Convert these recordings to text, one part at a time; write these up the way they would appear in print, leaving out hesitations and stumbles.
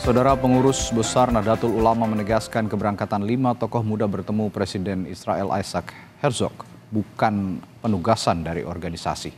Saudara Pengurus Besar Nahdlatul Ulama menegaskan keberangkatan 5 tokoh muda bertemu Presiden Israel Isaac Herzog bukan penugasan dari organisasi.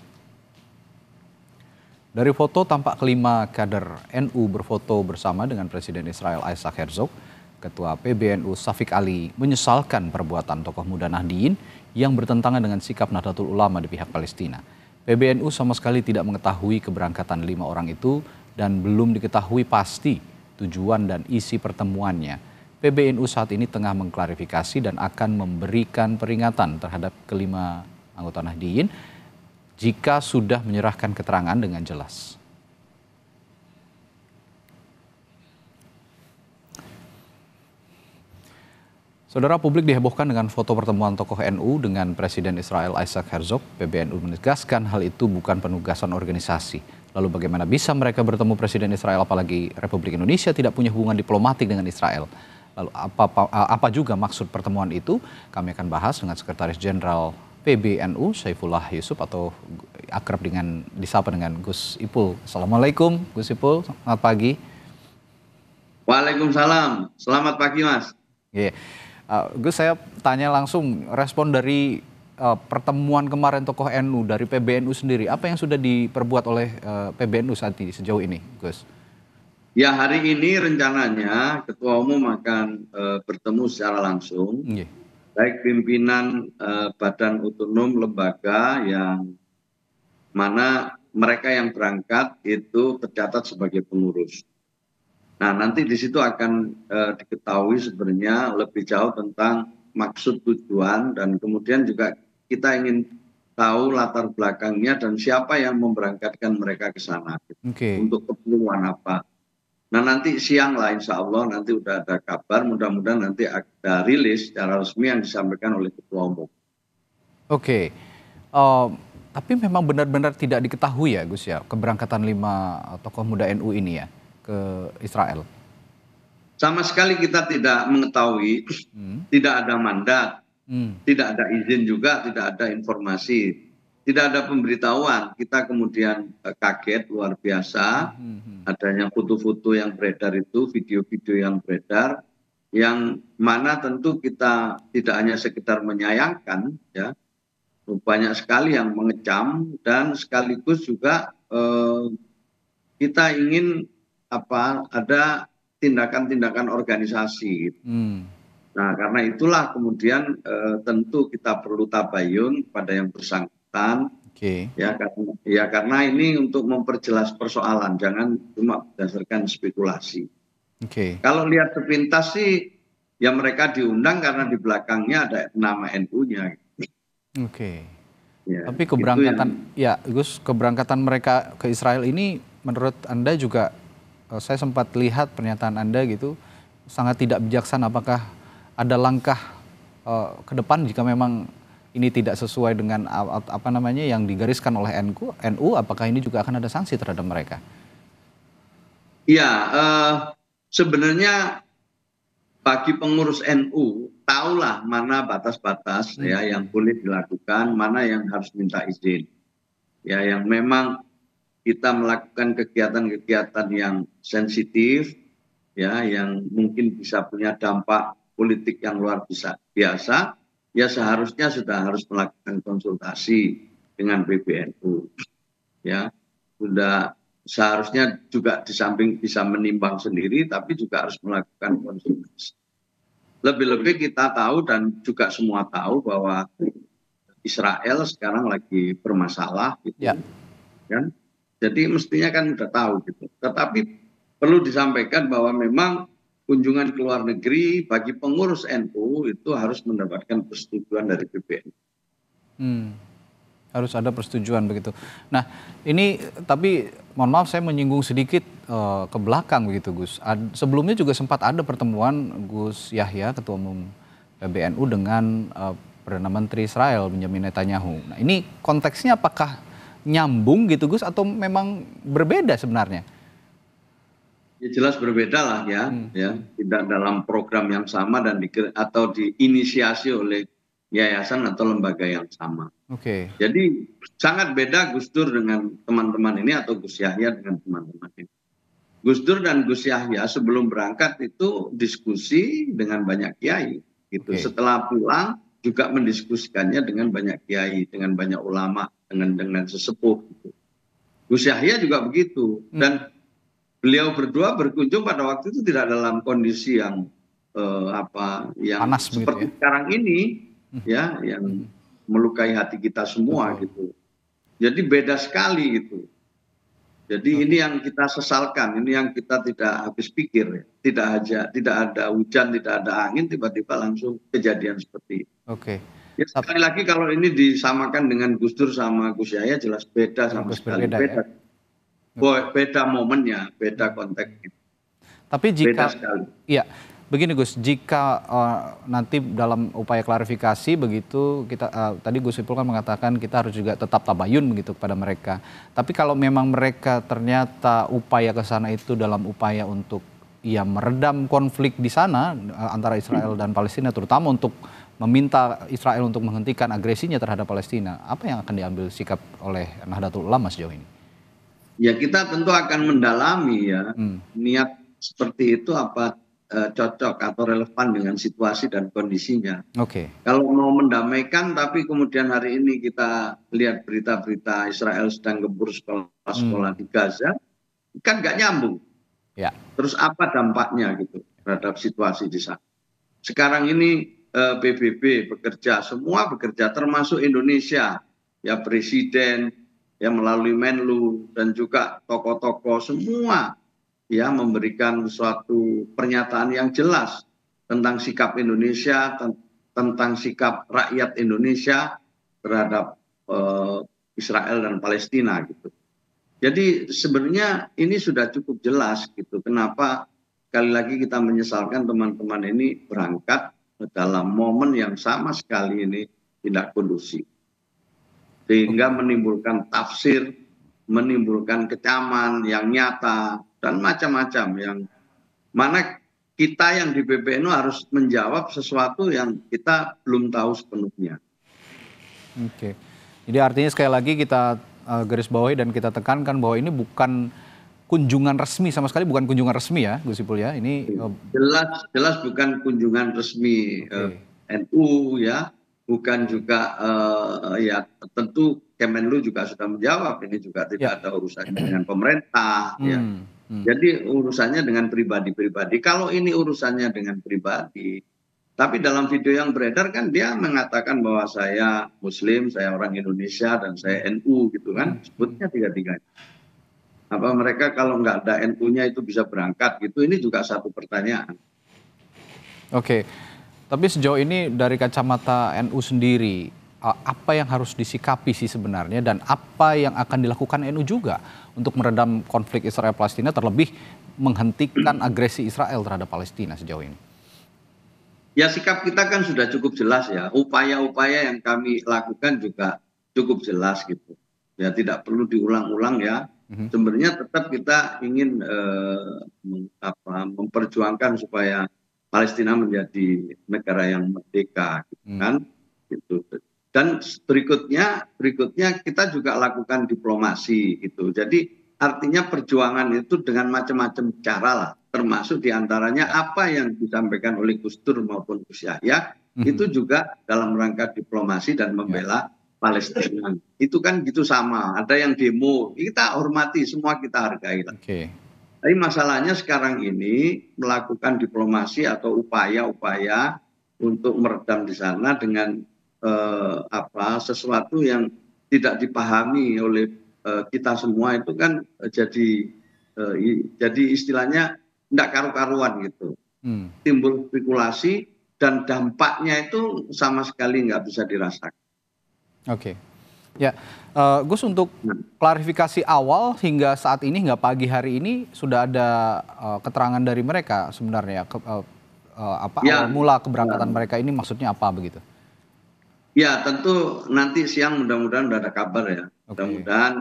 Dari foto tampak kelima kader NU berfoto bersama dengan Presiden Israel Isaac Herzog. Ketua PBNU Syafiq Ali menyesalkan perbuatan tokoh muda Nahdliyin yang bertentangan dengan sikap Nahdlatul Ulama di pihak Palestina. PBNU sama sekali tidak mengetahui keberangkatan 5 orang itu dan belum diketahui pasti tujuan dan isi pertemuannya. PBNU saat ini tengah mengklarifikasi dan akan memberikan peringatan terhadap kelima anggota Nahdliyin jika sudah menyerahkan keterangan dengan jelas. Saudara, publik dihebohkan dengan foto pertemuan tokoh NU dengan Presiden Israel Isaac Herzog. PBNU menegaskan hal itu bukan penugasan organisasi. Lalu bagaimana bisa mereka bertemu Presiden Israel apalagi Republik Indonesia tidak punya hubungan diplomatik dengan Israel? Lalu apa juga maksud pertemuan itu? Kami akan bahas dengan Sekretaris Jenderal PBNU Syaifullah Yusuf atau akrab disapa dengan Gus Ipul. Assalamualaikum Gus Ipul, selamat pagi. Waalaikumsalam, selamat pagi Mas. Gus, saya tanya langsung respon dari pertemuan kemarin tokoh NU dari PBNU sendiri. Apa yang sudah diperbuat oleh PBNU saat ini sejauh ini, Gus? Ya, hari ini rencananya Ketua Umum akan bertemu secara langsung. Baik pimpinan badan otonom lembaga yang mana mereka yang berangkat itu tercatat sebagai pengurus. Nah, nanti di situ akan diketahui sebenarnya lebih jauh tentang maksud tujuan dan kemudian juga kita ingin tahu latar belakangnya dan siapa yang memberangkatkan mereka ke sana untuk keperluan apa. Nah, nanti siang lah insya Allah nanti udah ada kabar, mudah-mudahan nanti ada rilis secara resmi yang disampaikan oleh Ketua Umum. Tapi memang benar-benar tidak diketahui ya Gus ya keberangkatan 5 tokoh muda NU ini ya ke Israel? Sama sekali kita tidak mengetahui, tidak ada mandat, tidak ada izin juga, tidak ada informasi, tidak ada pemberitahuan. Kita kemudian kaget luar biasa adanya foto-foto yang beredar itu, video-video yang beredar, yang mana tentu kita tidak hanya sekedar menyayangkan, ya, banyak sekali yang mengecam dan sekaligus juga kita ingin ada tindakan-tindakan organisasi. Nah, karena itulah kemudian tentu kita perlu tabayun pada yang bersangkutan. Ya, karena ini untuk memperjelas persoalan, jangan cuma berdasarkan spekulasi. Kalau lihat sepintas sih, ya mereka diundang karena di belakangnya ada nama NU-nya. Ya, tapi keberangkatan mereka ke Israel ini menurut Anda juga, saya sempat lihat pernyataan Anda gitu, sangat tidak bijaksana. Apakah ada langkah ke depan jika memang ini tidak sesuai dengan yang digariskan oleh NU, apakah ini juga akan ada sanksi terhadap mereka? Ya, sebenarnya bagi pengurus NU, tahulah mana batas-batas ya yang boleh dilakukan, mana yang harus minta izin. Ya, yang memang kita melakukan kegiatan-kegiatan yang sensitif, ya, yang mungkin bisa punya dampak politik yang luar biasa, ya seharusnya sudah harus melakukan konsultasi dengan PBNU. Ya, sudah seharusnya juga di samping bisa menimbang sendiri, tapi juga harus melakukan konsultasi. Lebih-lebih kita tahu dan juga semua tahu bahwa Israel sekarang lagi bermasalah, gitu, kan? Jadi mestinya kan udah tahu gitu. Tetapi perlu disampaikan bahwa memang kunjungan ke luar negeri bagi pengurus NU itu harus mendapatkan persetujuan dari PBNU. Harus ada persetujuan begitu. Nah, ini tapi mohon maaf saya menyinggung sedikit ke belakang begitu Gus. Sebelumnya juga sempat ada pertemuan Gus Yahya, Ketua Umum PBNU dengan Perdana Menteri Israel Benjamin Netanyahu. Nah, ini konteksnya apakah nyambung gitu Gus atau memang berbeda sebenarnya? Ya jelas berbeda lah ya, tidak dalam program yang sama dan atau diinisiasi oleh yayasan atau lembaga yang sama. Jadi sangat beda Gus Dur dengan teman-teman ini atau Gus Yahya dengan teman-teman ini. Gus Dur dan Gus Yahya sebelum berangkat itu diskusi dengan banyak kiai gitu. Oke. Setelah pulang juga mendiskusikannya dengan banyak kiai, dengan banyak ulama, dengan sesepuh gitu. Gus Yahya juga begitu, dan beliau berdua berkunjung pada waktu itu tidak dalam kondisi yang yang Panas begitu ya. seperti sekarang ini ya, yang melukai hati kita semua Betul. gitu. Jadi beda sekali gitu. Jadi ini Oke. yang kita sesalkan, ini yang kita tidak habis pikir ya. Tidak ada hujan, tidak ada angin, tiba-tiba langsung kejadian seperti itu. Oke. Ya sekali lagi kalau ini disamakan dengan Gus Dur sama Gus Yahya jelas beda sama Harus sekali. berbeda ya. Beda momennya, beda konteksnya, Tapi beda jika, sekali. ya begini Gus, jika nanti dalam upaya klarifikasi begitu kita tadi Gus Ipul kan mengatakan kita harus juga tetap tabayun begitu kepada mereka. Tapi kalau memang mereka ternyata upaya ke sana itu dalam upaya untuk ya meredam konflik di sana antara Israel dan Palestina, terutama untuk meminta Israel untuk menghentikan agresinya terhadap Palestina, apa yang akan diambil sikap oleh Nahdlatul Ulama sejauh ini? Ya kita tentu akan mendalami ya, niat seperti itu apa cocok atau relevan dengan situasi dan kondisinya. Oke. Kalau mau mendamaikan tapi kemudian hari ini kita lihat berita-berita Israel sedang gempur sekolah-sekolah di Gaza, kan nggak nyambung. Ya. Terus apa dampaknya gitu terhadap situasi di sana? Sekarang ini PBB bekerja, semua bekerja termasuk Indonesia, ya presiden, ya melalui Menlu dan juga tokoh-tokoh semua ya memberikan suatu pernyataan yang jelas tentang sikap Indonesia, tentang sikap rakyat Indonesia terhadap Israel dan Palestina gitu. Jadi sebenarnya ini sudah cukup jelas gitu. Kenapa sekali lagi kita menyesalkan teman-teman ini berangkat dalam momen yang sama sekali ini tidak kondusif. Sehingga menimbulkan tafsir, menimbulkan kecaman yang nyata, dan macam-macam yang mana kita yang di PBNU harus menjawab sesuatu yang kita belum tahu sepenuhnya. Oke. Jadi artinya sekali lagi kita garis bawahi dan kita tekankan bahwa ini bukan kunjungan resmi, sama sekali bukan kunjungan resmi ya Gus Ipul ya. Ini Jelas bukan kunjungan resmi oke. NU ya, bukan juga ya tentu Kemenlu juga sudah menjawab ini juga Ya. tidak ada urusannya dengan pemerintah ya. Hmm. Jadi urusannya dengan pribadi-pribadi. Kalau ini urusannya dengan pribadi, tapi dalam video yang beredar kan dia mengatakan bahwa saya Muslim, saya orang Indonesia dan saya NU gitu kan, sebutnya tiga-tiganya. Apa mereka kalau nggak ada NU-nya itu bisa berangkat gitu? Ini juga satu pertanyaan. Oke. Tapi sejauh ini dari kacamata NU sendiri, apa yang harus disikapi sih sebenarnya dan apa yang akan dilakukan NU juga untuk meredam konflik Israel Palestina, terlebih menghentikan agresi Israel terhadap Palestina sejauh ini? Ya sikap kita kan sudah cukup jelas ya. Upaya-upaya yang kami lakukan juga cukup jelas gitu. Ya tidak perlu diulang-ulang ya. Sebenarnya tetap kita ingin memperjuangkan supaya Palestina menjadi negara yang merdeka, gitu kan? Gitu. Dan berikutnya kita juga lakukan diplomasi gitu. Jadi artinya perjuangan itu dengan macam-macam cara lah, termasuk diantaranya apa yang disampaikan oleh Gus Dur maupun Gus Yahya itu juga dalam rangka diplomasi dan membela Palestina. Itu kan gitu sama. Ada yang demo, kita hormati, semua kita hargai. Oke. Tapi masalahnya sekarang ini melakukan diplomasi atau upaya-upaya untuk meredam di sana dengan sesuatu yang tidak dipahami oleh kita semua itu kan jadi istilahnya tidak karu-karuan gitu. Timbul spekulasi dan dampaknya itu sama sekali nggak bisa dirasakan. Oke. Ya, Gus, untuk klarifikasi awal hingga saat ini, hingga pagi hari ini sudah ada keterangan dari mereka sebenarnya awal mula keberangkatan mereka ini maksudnya apa begitu? Ya tentu nanti siang mudah-mudahan sudah ada kabar ya. Mudah-mudahan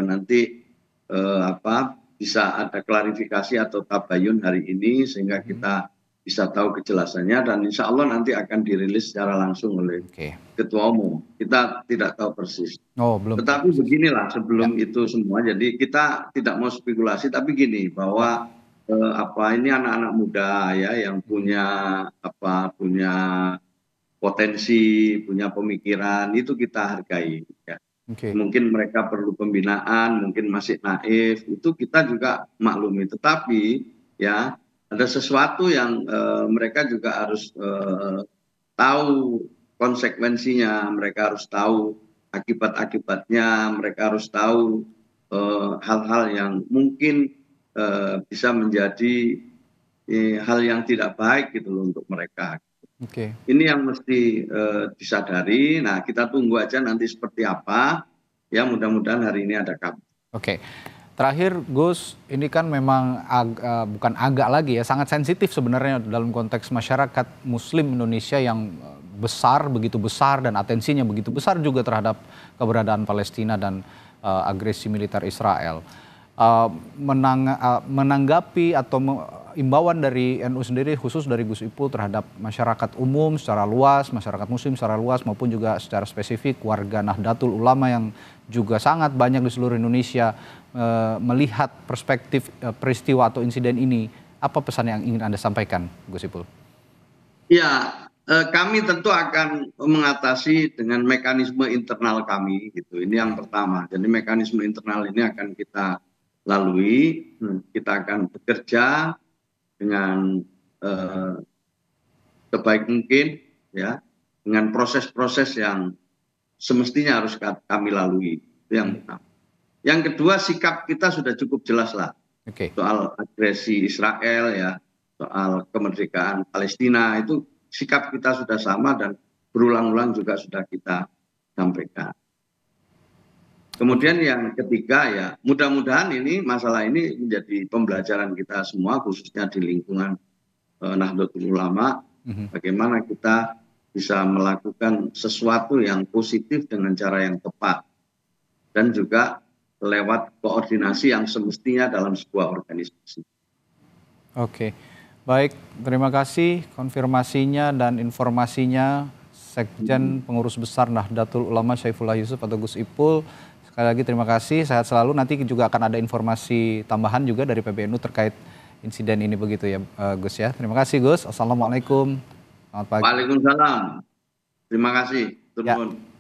nanti bisa ada klarifikasi atau tabayun hari ini sehingga kita bisa tahu kejelasannya, dan insya Allah nanti akan dirilis secara langsung oleh Ketua Umum. Kita tidak tahu persis. Oh, belum. Tetapi beginilah sebelum itu semua, jadi kita tidak mau spekulasi, tapi gini bahwa ini anak-anak muda ya yang punya potensi, punya pemikiran, itu kita hargai. Ya. Mungkin mereka perlu pembinaan, mungkin masih naif, itu kita juga maklumi. Tetapi ya ada sesuatu yang mereka juga harus tahu konsekuensinya, mereka harus tahu akibat-akibatnya, mereka harus tahu hal-hal yang mungkin bisa menjadi hal yang tidak baik gitu loh untuk mereka. Ini yang mesti disadari. Nah, kita tunggu aja nanti seperti apa. Ya, mudah-mudahan hari ini ada kabar. Terakhir, Gus, ini kan memang bukan agak lagi ya, sangat sensitif sebenarnya dalam konteks masyarakat Muslim Indonesia yang besar, begitu besar, dan atensinya begitu besar juga terhadap keberadaan Palestina dan agresi militer Israel. Menanggapi atau imbauan dari NU sendiri, khusus dari Gus Ipul terhadap masyarakat umum secara luas, masyarakat Muslim secara luas, maupun juga secara spesifik warga Nahdlatul Ulama yang juga sangat banyak di seluruh Indonesia melihat perspektif peristiwa atau insiden ini, apa pesan yang ingin Anda sampaikan, Gus Ipul? Ya, kami tentu akan mengatasi dengan mekanisme internal kami, gitu. Ini yang pertama. Jadi mekanisme internal ini akan kita lalui, kita akan bekerja dengan sebaik mungkin, ya, dengan proses-proses yang semestinya harus kami lalui. Itu yang pertama. Yang kedua, sikap kita sudah cukup jelas lah soal agresi Israel, ya, soal kemerdekaan Palestina, itu sikap kita sudah sama dan berulang-ulang juga sudah kita sampaikan. Kemudian yang ketiga, ya, mudah-mudahan ini masalah ini menjadi pembelajaran kita semua, khususnya di lingkungan Nahdlatul Ulama, bagaimana kita bisa melakukan sesuatu yang positif dengan cara yang tepat dan juga lewat koordinasi yang semestinya dalam sebuah organisasi. Baik, terima kasih konfirmasinya dan informasinya Sekjen Pengurus Besar Nahdlatul Ulama Syaifullah Yusuf atau Gus Ipul. Sekali lagi terima kasih, sehat selalu. Nanti juga akan ada informasi tambahan juga dari PBNU terkait insiden ini begitu ya, Gus ya. Terima kasih, Gus. Assalamualaikum. Selamat pagi. Waalaikumsalam. Terima kasih. Turun.